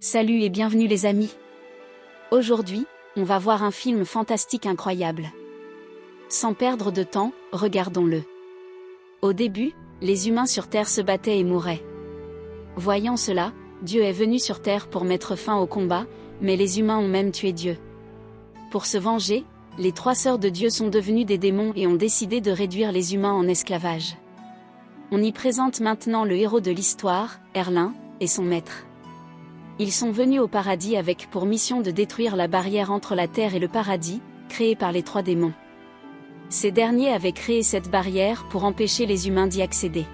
Salut et bienvenue les amis. Aujourd'hui, on va voir un film fantastique incroyable. Sans perdre de temps, regardons-le. Au début, les humains sur Terre se battaient et mouraient. Voyant cela, Dieu est venu sur Terre pour mettre fin au combat, mais les humains ont même tué Dieu. Pour se venger, les trois sœurs de Dieu sont devenues des démons et ont décidé de réduire les humains en esclavage. On y présente maintenant le héros de l'histoire, Erlin, et son maître. Ils sont venus au paradis avec pour mission de détruire la barrière entre la terre et le paradis, créée par les trois démons. Ces derniers avaient créé cette barrière pour empêcher les humains d'y accéder.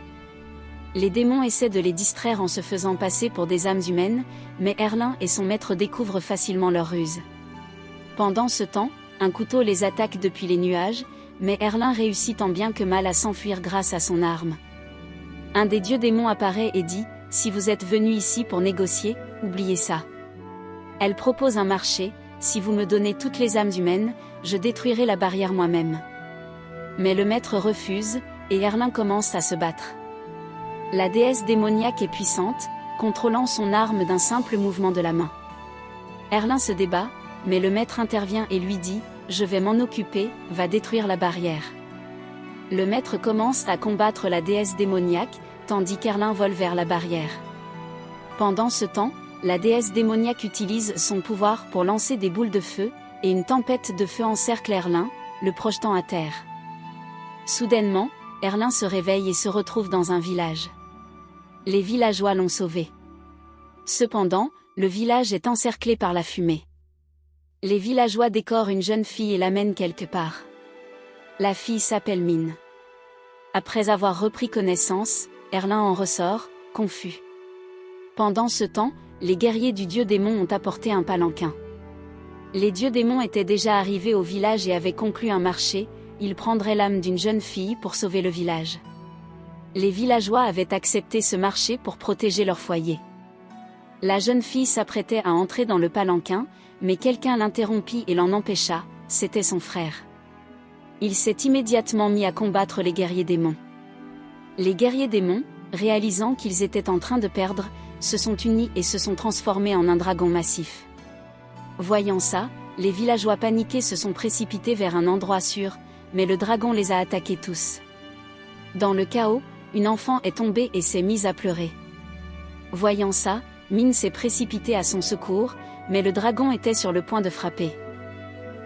Les démons essaient de les distraire en se faisant passer pour des âmes humaines, mais Erlin et son maître découvrent facilement leur ruse. Pendant ce temps, un couteau les attaque depuis les nuages, mais Erlin réussit tant bien que mal à s'enfuir grâce à son arme. Un des dieux démons apparaît et dit: « Si vous êtes venus ici pour négocier, oubliez ça. » Elle propose un marché: « Si vous me donnez toutes les âmes humaines, je détruirai la barrière moi-même. » Mais le maître refuse, et Erlin commence à se battre. La déesse démoniaque est puissante, contrôlant son arme d'un simple mouvement de la main. Erlin se débat, mais le maître intervient et lui dit: « Je vais m'en occuper, va détruire la barrière. » Le maître commence à combattre la déesse démoniaque, tandis qu'Erlin vole vers la barrière. Pendant ce temps, la déesse démoniaque utilise son pouvoir pour lancer des boules de feu, et une tempête de feu encercle Erlin, le projetant à terre. Soudainement, Erlin se réveille et se retrouve dans un village. Les villageois l'ont sauvé. Cependant, le village est encerclé par la fumée. Les villageois décorent une jeune fille et l'amènent quelque part. La fille s'appelle Mine. Après avoir repris connaissance, Erlin en ressort, confus. Pendant ce temps, les guerriers du dieu démon ont apporté un palanquin. Les dieux démons étaient déjà arrivés au village et avaient conclu un marché: ils prendraient l'âme d'une jeune fille pour sauver le village. Les villageois avaient accepté ce marché pour protéger leur foyer. La jeune fille s'apprêtait à entrer dans le palanquin, mais quelqu'un l'interrompit et l'en empêcha: c'était son frère. Il s'est immédiatement mis à combattre les guerriers démons. Les guerriers démons, réalisant qu'ils étaient en train de perdre, se sont unis et se sont transformés en un dragon massif. Voyant ça, les villageois paniqués se sont précipités vers un endroit sûr, mais le dragon les a attaqués tous. Dans le chaos, une enfant est tombée et s'est mise à pleurer. Voyant ça, Mine s'est précipitée à son secours, mais le dragon était sur le point de frapper.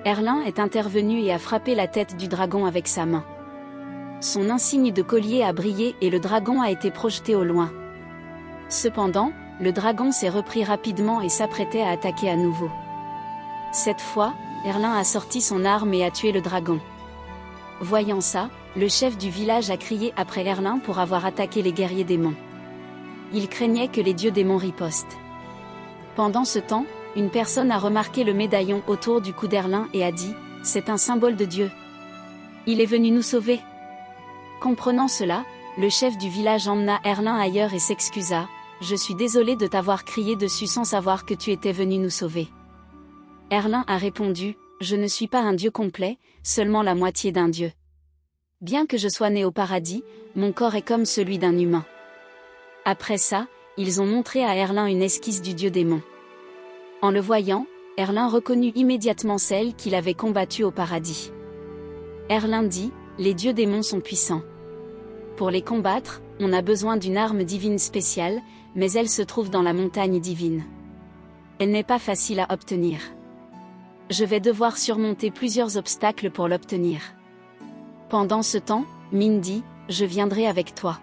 Erlin est intervenu et a frappé la tête du dragon avec sa main. Son insigne de collier a brillé et le dragon a été projeté au loin. Cependant, le dragon s'est repris rapidement et s'apprêtait à attaquer à nouveau. Cette fois, Erlin a sorti son arme et a tué le dragon. Voyant ça, le chef du village a crié après Erlin pour avoir attaqué les guerriers démons. Il craignait que les dieux démons ripostent. Pendant ce temps, une personne a remarqué le médaillon autour du cou d'Erlin et a dit: « C'est un symbole de Dieu. Il est venu nous sauver. » Comprenant cela, le chef du village emmena Erlin ailleurs et s'excusa: « Je suis désolé de t'avoir crié dessus sans savoir que tu étais venu nous sauver. » Erlin a répondu: « Je ne suis pas un dieu complet, seulement la moitié d'un dieu. Bien que je sois né au paradis, mon corps est comme celui d'un humain. » Après ça, ils ont montré à Erlin une esquisse du dieu démon. En le voyant, Erlin reconnut immédiatement celle qu'il avait combattue au paradis. Erlin dit: « Les dieux démons sont puissants. Pour les combattre, on a besoin d'une arme divine spéciale, mais elle se trouve dans la montagne divine. Elle n'est pas facile à obtenir. Je vais devoir surmonter plusieurs obstacles pour l'obtenir. » Pendant ce temps, Mine dit: « Je viendrai avec toi.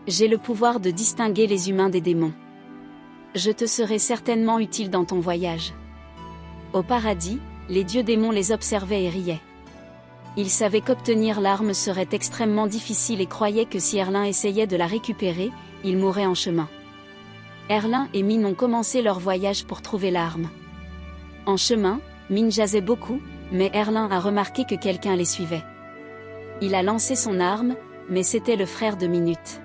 J'ai le pouvoir de distinguer les humains des démons. Je te serai certainement utile dans ton voyage. » Au paradis, les dieux démons les observaient et riaient. Ils savaient qu'obtenir l'arme serait extrêmement difficile et croyaient que si Erlin essayait de la récupérer, il mourrait en chemin. Erlin et Mine ont commencé leur voyage pour trouver l'arme. En chemin, Mine jasait beaucoup, mais Erlin a remarqué que quelqu'un les suivait. Il a lancé son arme, mais c'était le frère de Minute.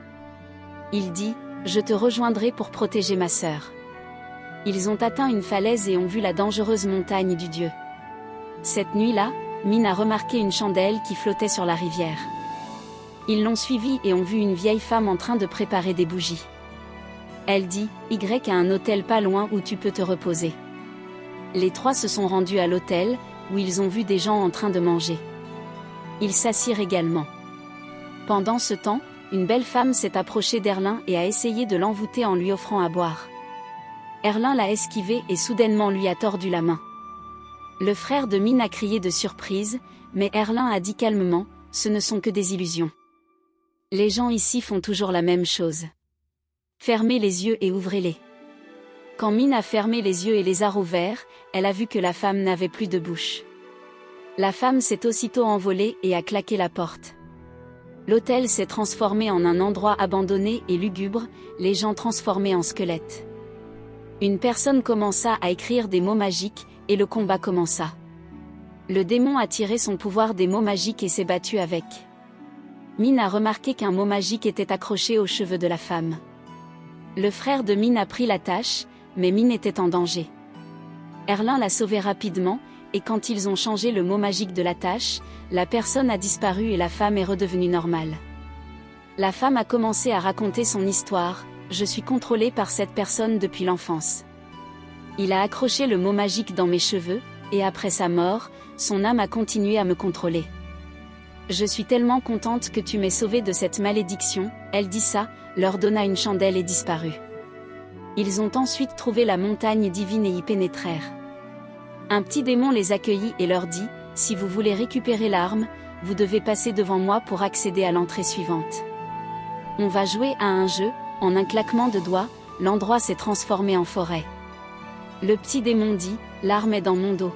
Il dit: « Je te rejoindrai pour protéger ma sœur. » Ils ont atteint une falaise et ont vu la dangereuse montagne du dieu. Cette nuit-là, Mine a remarqué une chandelle qui flottait sur la rivière. Ils l'ont suivie et ont vu une vieille femme en train de préparer des bougies. Elle dit, Y a un hôtel pas loin où tu peux te reposer. Les trois se sont rendus à l'hôtel, où ils ont vu des gens en train de manger. Ils s'assirent également. Pendant ce temps, une belle femme s'est approchée d'Erlin et a essayé de l'envoûter en lui offrant à boire. Erlin l'a esquivé et soudainement lui a tordu la main. Le frère de Min a crié de surprise, mais Erlin a dit calmement, ce ne sont que des illusions. Les gens ici font toujours la même chose. Fermez les yeux et ouvrez-les. Quand Min a fermé les yeux et les a rouverts, elle a vu que la femme n'avait plus de bouche. La femme s'est aussitôt envolée et a claqué la porte. L'hôtel s'est transformé en un endroit abandonné et lugubre, les gens transformés en squelettes. Une personne commença à écrire des mots magiques, et le combat commença. Le démon a tiré son pouvoir des mots magiques et s'est battu avec. Min a remarqué qu'un mot magique était accroché aux cheveux de la femme. Le frère de Min a pris la tâche, mais Min était en danger. Erlin l'a sauvé rapidement, et quand ils ont changé le mot magique de la tâche, la personne a disparu et la femme est redevenue normale. La femme a commencé à raconter son histoire, je suis contrôlée par cette personne depuis l'enfance. Il a accroché le mot magique dans mes cheveux, et après sa mort, son âme a continué à me contrôler. Je suis tellement contente que tu m'aies sauvée de cette malédiction, elle dit ça, leur donna une chandelle et disparut. Ils ont ensuite trouvé la montagne divine et y pénétrèrent. Un petit démon les accueillit et leur dit, si vous voulez récupérer l'arme, vous devez passer devant moi pour accéder à l'entrée suivante. On va jouer à un jeu, en un claquement de doigts, l'endroit s'est transformé en forêt. Le petit démon dit, l'arme est dans mon dos.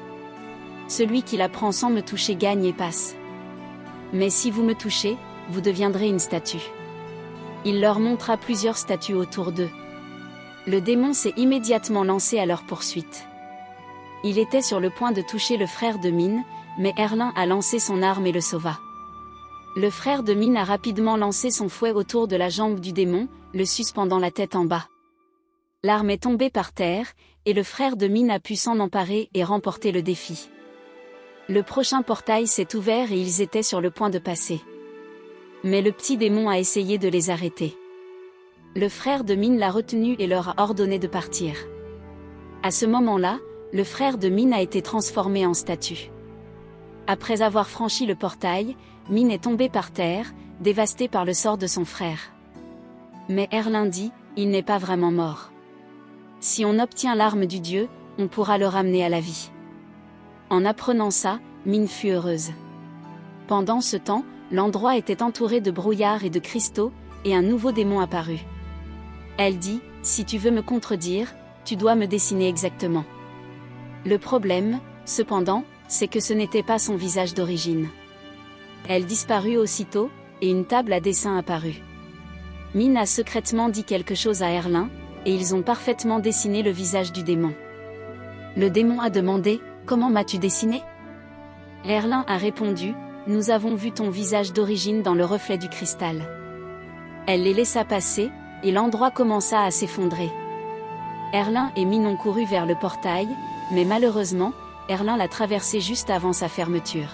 Celui qui la prend sans me toucher gagne et passe. Mais si vous me touchez, vous deviendrez une statue. Il leur montra plusieurs statues autour d'eux. Le démon s'est immédiatement lancé à leur poursuite. Il était sur le point de toucher le frère de Min, mais Erlin a lancé son arme et le sauva. Le frère de Min a rapidement lancé son fouet autour de la jambe du démon, le suspendant la tête en bas. L'arme est tombée par terre, et le frère de Min a pu s'en emparer et remporter le défi. Le prochain portail s'est ouvert et ils étaient sur le point de passer. Mais le petit démon a essayé de les arrêter. Le frère de Min l'a retenu et leur a ordonné de partir. À ce moment-là, le frère de Min a été transformé en statue. Après avoir franchi le portail, Min est tombé par terre, dévasté par le sort de son frère. Mais Erlin dit, il n'est pas vraiment mort. Si on obtient l'arme du dieu, on pourra le ramener à la vie. En apprenant ça, Min fut heureuse. Pendant ce temps, l'endroit était entouré de brouillard et de cristaux, et un nouveau démon apparut. Elle dit, si tu veux me contredire, tu dois me dessiner exactement. Le problème, cependant, c'est que ce n'était pas son visage d'origine. Elle disparut aussitôt, et une table à dessin apparut. Min a secrètement dit quelque chose à Erlin, et ils ont parfaitement dessiné le visage du démon. Le démon a demandé, comment m'as-tu dessiné? Erlin a répondu, nous avons vu ton visage d'origine dans le reflet du cristal. Elle les laissa passer, et l'endroit commença à s'effondrer. Erlin et Min ont couru vers le portail, mais malheureusement, Erlin l'a traversé juste avant sa fermeture.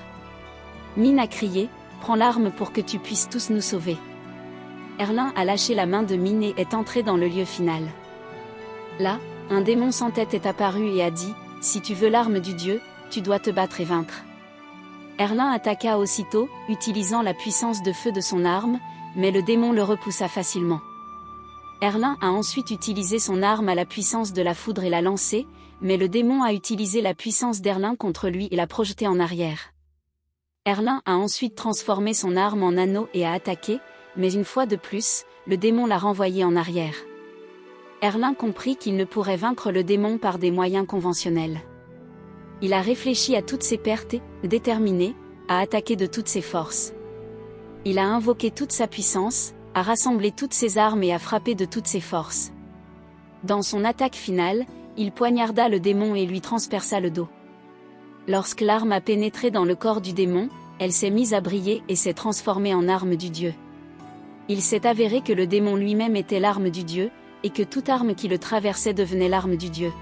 Min a crié, prends l'arme pour que tu puisses tous nous sauver. Erlin a lâché la main de Min et est entré dans le lieu final. Là, un démon sans tête est apparu et a dit, si tu veux l'arme du dieu, tu dois te battre et vaincre. Erlin attaqua aussitôt, utilisant la puissance de feu de son arme, mais le démon le repoussa facilement. Erlin a ensuite utilisé son arme à la puissance de la foudre et l'a lancée, mais le démon a utilisé la puissance d'Erlin contre lui et l'a projeté en arrière. Erlin a ensuite transformé son arme en anneau et a attaqué, mais une fois de plus, le démon l'a renvoyé en arrière. Erlin comprit qu'il ne pourrait vaincre le démon par des moyens conventionnels. Il a réfléchi à toutes ses pertes et, déterminé, à attaquer de toutes ses forces. Il a invoqué toute sa puissance, a rassemblé toutes ses armes et a frappé de toutes ses forces. Dans son attaque finale, il poignarda le démon et lui transperça le dos. Lorsque l'arme a pénétré dans le corps du démon, elle s'est mise à briller et s'est transformée en arme du dieu. Il s'est avéré que le démon lui-même était l'arme du dieu, et que toute arme qui le traversait devenait l'arme du dieu.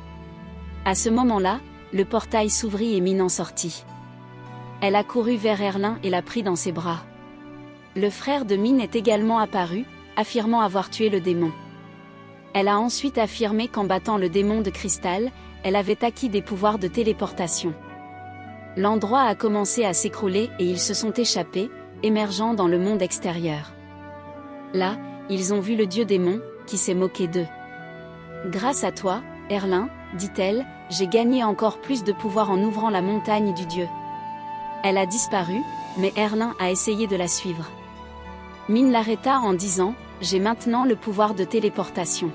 À ce moment-là, le portail s'ouvrit et Min en sortit. Elle a couru vers Erlin et l'a pris dans ses bras. Le frère de Min est également apparu, affirmant avoir tué le démon. Elle a ensuite affirmé qu'en battant le démon de cristal, elle avait acquis des pouvoirs de téléportation. L'endroit a commencé à s'écrouler et ils se sont échappés, émergeant dans le monde extérieur. Là, ils ont vu le dieu démon, qui s'est moqué d'eux. « Grâce à toi, Erlin, dit-elle, j'ai gagné encore plus de pouvoir en ouvrant la montagne du dieu. » Elle a disparu, mais Erlin a essayé de la suivre. Min l'arrêta en disant « J'ai maintenant le pouvoir de téléportation. »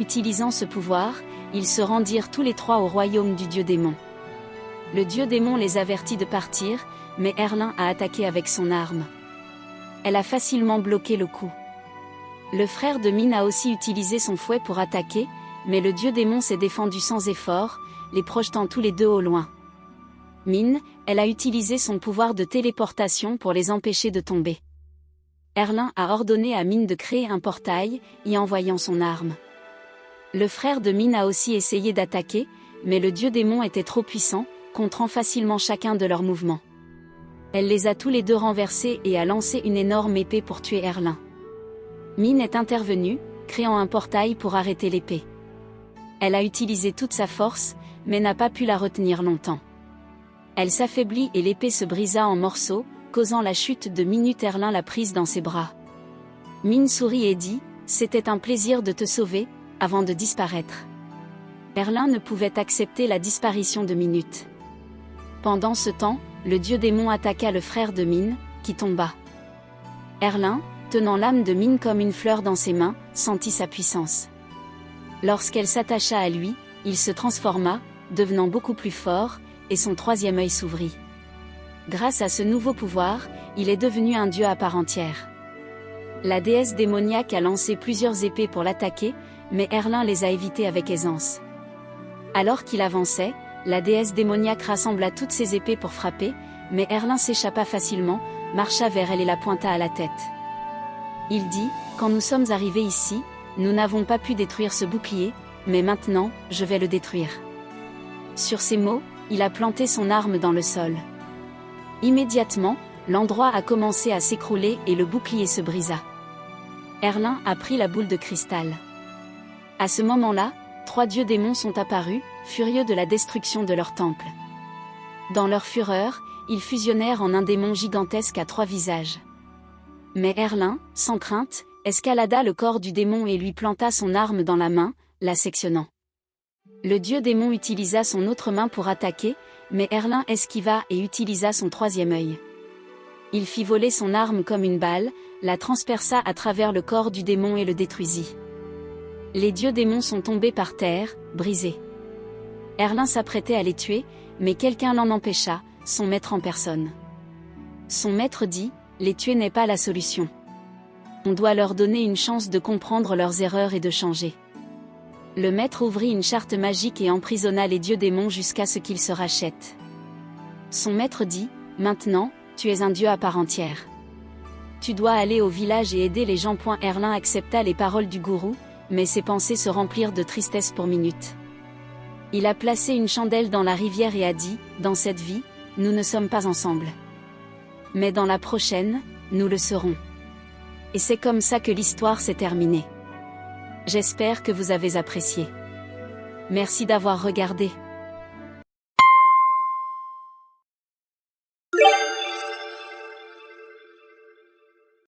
Utilisant ce pouvoir, ils se rendirent tous les trois au royaume du dieu démon. Le dieu démon les avertit de partir, mais Erlin a attaqué avec son arme. Elle a facilement bloqué le coup. Le frère de Min a aussi utilisé son fouet pour attaquer, mais le dieu démon s'est défendu sans effort, les projetant tous les deux au loin. Min, elle a utilisé son pouvoir de téléportation pour les empêcher de tomber. Erlin a ordonné à Min de créer un portail, y envoyant son arme. Le frère de Min a aussi essayé d'attaquer, mais le dieu démon était trop puissant, contrant facilement chacun de leurs mouvements. Elle les a tous les deux renversés et a lancé une énorme épée pour tuer Erlin. Min est intervenue, créant un portail pour arrêter l'épée. Elle a utilisé toute sa force, mais n'a pas pu la retenir longtemps. Elle s'affaiblit et l'épée se brisa en morceaux, causant la chute de Min. Erlin l'a prise dans ses bras. Min sourit et dit « C'était un plaisir de te sauver », avant de disparaître. Erlin ne pouvait accepter la disparition de Min. Pendant ce temps, le dieu démon attaqua le frère de Min, qui tomba. Erlin, tenant l'âme de Min comme une fleur dans ses mains, sentit sa puissance. Lorsqu'elle s'attacha à lui, il se transforma, devenant beaucoup plus fort, et son troisième œil s'ouvrit. Grâce à ce nouveau pouvoir, il est devenu un dieu à part entière. La déesse démoniaque a lancé plusieurs épées pour l'attaquer, mais Erlin les a évitées avec aisance. Alors qu'il avançait, la déesse démoniaque rassembla toutes ses épées pour frapper, mais Erlin s'échappa facilement, marcha vers elle et la pointa à la tête. Il dit « Quand nous sommes arrivés ici, nous n'avons pas pu détruire ce bouclier, mais maintenant, je vais le détruire. » Sur ces mots, il a planté son arme dans le sol. Immédiatement, l'endroit a commencé à s'écrouler et le bouclier se brisa. Erlin a pris la boule de cristal. À ce moment-là, 3 dieux démons sont apparus, furieux de la destruction de leur temple. Dans leur fureur, ils fusionnèrent en un démon gigantesque à 3 visages. Mais Erlin, sans crainte, escalada le corps du démon et lui planta son arme dans la main, la sectionnant. Le dieu démon utilisa son autre main pour attaquer, mais Erlin esquiva et utilisa son troisième œil. Il fit voler son arme comme une balle, la transperça à travers le corps du démon et le détruisit. Les dieux démons sont tombés par terre, brisés. Erlin s'apprêtait à les tuer, mais quelqu'un l'en empêcha, son maître en personne. Son maître dit, les tuer n'est pas la solution. On doit leur donner une chance de comprendre leurs erreurs et de changer. Le maître ouvrit une charte magique et emprisonna les dieux démons jusqu'à ce qu'ils se rachètent. Son maître dit, maintenant, tu es un dieu à part entière. Tu dois aller au village et aider les gens. Erlin accepta les paroles du gourou, mais ses pensées se remplirent de tristesse pour minutes. Il a placé une chandelle dans la rivière et a dit, dans cette vie, nous ne sommes pas ensemble. Mais dans la prochaine, nous le serons. Et c'est comme ça que l'histoire s'est terminée. J'espère que vous avez apprécié. Merci d'avoir regardé.